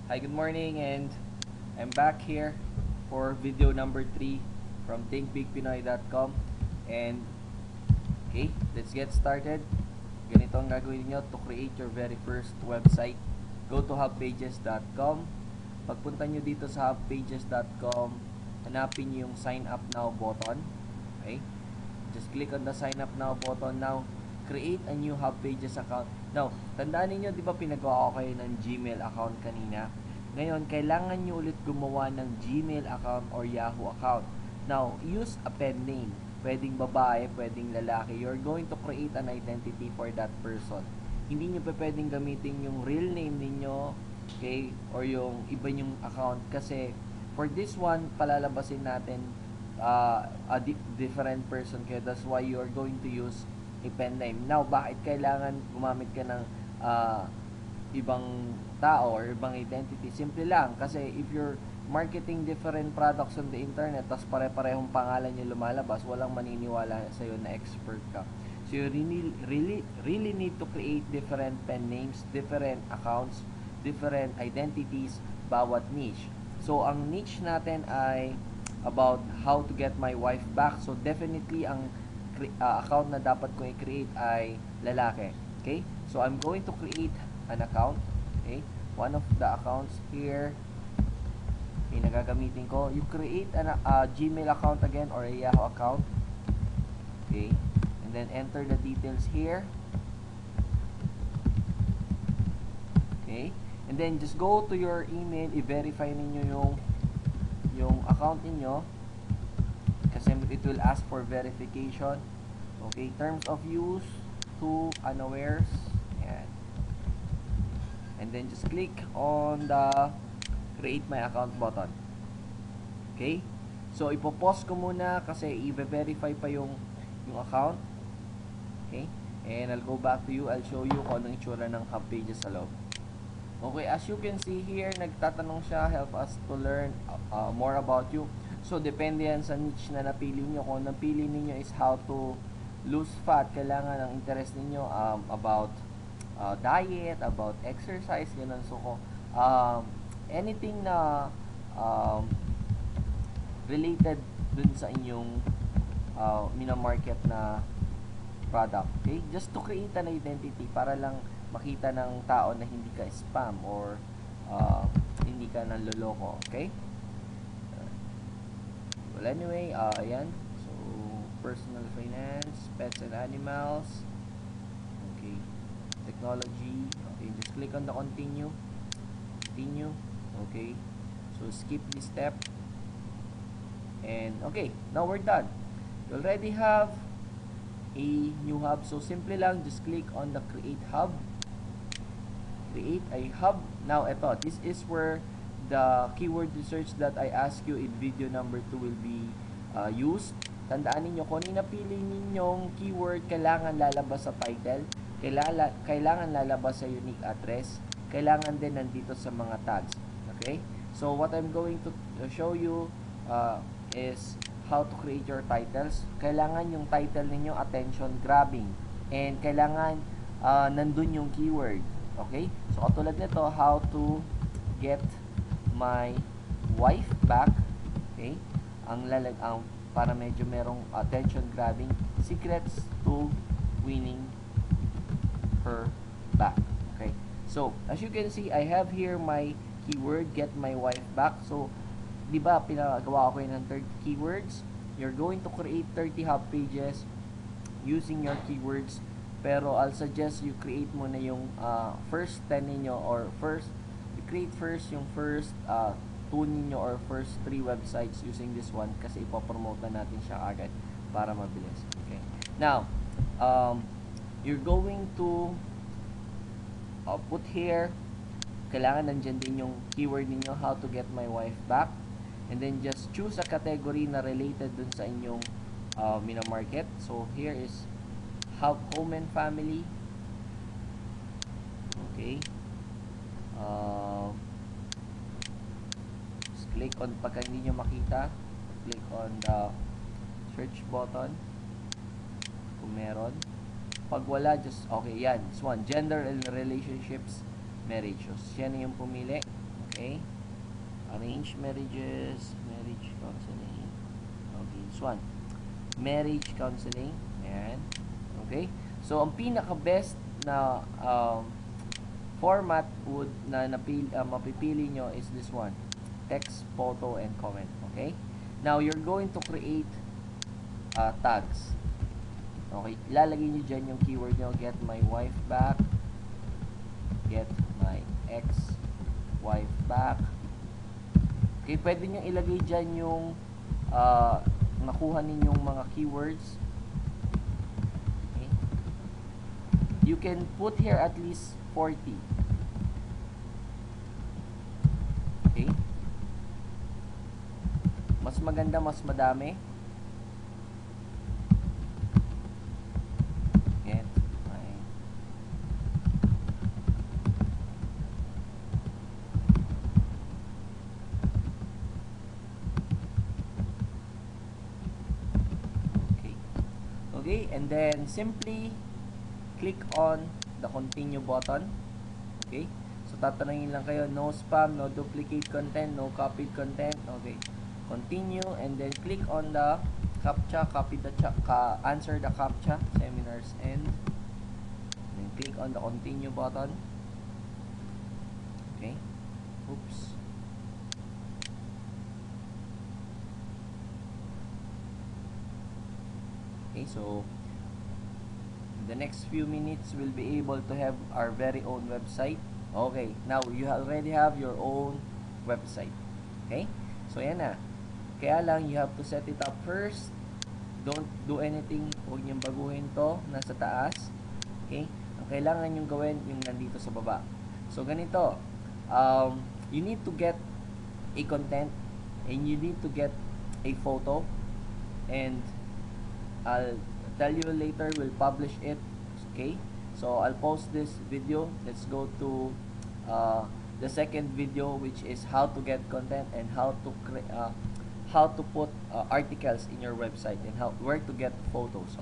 Hi, good morning, and I'm back here for video number 3 from thinkbigpinoy.com. And okay, let's get started. Ganito ang gagawin niyo to create your very first website. Go to hubpages.com. Pagpunta niyo dito sa hubpages.com, hanapin niyo yung sign up now button. Okay? Just click on the sign up now button. Now, create a new Hubpages account. Now, tandaan niyo, di ba pinagawa ko kayo ng Gmail account kanina? Ngayon, kailangan niyo ulit gumawa ng Gmail account or Yahoo account. Now, use a pen name. Pwedeng babae, pwedeng lalaki. You're going to create an identity for that person. Hindi niyo pa pwedeng gamitin yung real name ninyo, okay, or yung iba yung account, kasi for this one, palalabasin natin a different person kayo. That's why you are going to use a pen name. Now, bakit kailangan gumamit ka ng ibang tao or ibang identity? Simple lang, kasi if you're marketing different products on the internet, tas pare-parehong pangalan yung lumalabas, walang maniniwala sa'yo na expert ka. So you really need to create different pen names, different accounts, different identities, bawat niche. So ang niche natin ay about how to get my wife back. So definitely ang account na dapat ko i-create ay lalaki. Okay? So I'm going to create an account. Okay? One of the accounts here nagagamitin ko. You create a Gmail account again or a Yahoo account. Okay? And then enter the details here. Okay? And then just go to your email, i-verify ninyo yung account niyo kasi it will ask for verification. Okay, terms of use to unawares. Yan. And then just click on the create my account button. Okay? So ipo-pause ko muna kasi i-verify pa yung account. Okay? And I'll go back to you. I'll show you kung anong itsura ng Hubpages sa loob. Okay, as you can see here, nagtatanong siya, help us to learn more about you. So, depende yan sa niche na napili nyo. Kung napili niyo is how to lose fat, kailangan ang interest ninyo about diet, about exercise, ganun. So, anything na related dun sa inyong minamarket na product. Okay? Just to create an identity para lang makita ng tao na hindi ka spam or hindi ka nanloloko. Okay? Well, anyway, ayan. So, personal finance, pets and animals. Okay. Technology. Okay, just click on the continue. Continue. Okay. So, skip this step. And, okay. Now, we're done. You already have a new hub. So, simple lang. Just click on the create hub. Create a hub. Now, ito. This is where the keyword research that I asked you in video number 2 will be used. Tandaan niyo kung ano napili ninyong keyword, kailangan lalabas sa title, kailangan lalabas sa unique address, kailangan din nandito sa mga tags. Okay? So, what I'm going to show you is how to create your titles. Kailangan yung title ninyo attention grabbing, and kailangan nandun yung keyword. Okay? So, katulad nito, how to get my wife back. Okay? Ang para medyo merong attention grabbing, secrets to winning her back. Okay? So, as you can see, I have here my keyword, get my wife back. So, di ba pinagawa ko yun ng 30 keywords? You're going to create 30 hub pages using your keywords, pero I'll suggest you create muna yung first 10 ninyo, or create first yung first 2 ninyo or first 3 websites using this one kasi ipopromote na natin siya agad para mabilis. Okay. Now, you're going to put here, kailangan nandyan din yung keyword ninyo, how to get my wife back, and then just choose a category na related dun sa inyong minamarket. So, here is home and family. Okay. Just click on, pagka hindi nyo makita, click on the search button kung meron. Pag wala, just okay, yan. This one, gender and relationships, marriage. So, siya na yung pumili. Okay. Arranged marriages, marriage counseling. Okay, this one. Marriage counseling. Ayan. Okay. So, ang pinaka-best na format would mapipili nyo is this one. Text, photo, and comment. Okay. Now, you're going to create tags. Okay. Ilalagay nyo dyan yung keyword nyo. Get my wife back. Get my ex-wife back. Okay, pwede nyo ilagay dyan yung nakuha ninyong mga keywords. Okay. You can put here at least 40. Okay. Mas maganda, mas madami. Get my Okay, and then simply click on the continue button. Okay, so tatanungin lang kayo, no spam, no duplicate content, no copied content. Okay, continue, and then click on the CAPTCHA, answer the CAPTCHA, seminars end, and then click on the continue button. Okay, oops. Okay, so in the next few minutes we'll be able to have our very own website. Okay, now you already have your own website. Okay, so yan na. Kaya lang, you have to set it up first. Don't do anything, huwag niyong baguhin to, nasa taas. Okay, ang kailangan niyong gawin yung nandito sa baba. So ganito, you need to get a content, and you need to get a photo, and I'll tell you later, we'll publish it. Okay, so I'll post this video. Let's go to the second video, which is how to get content and how to put articles in your website, and where to get photos.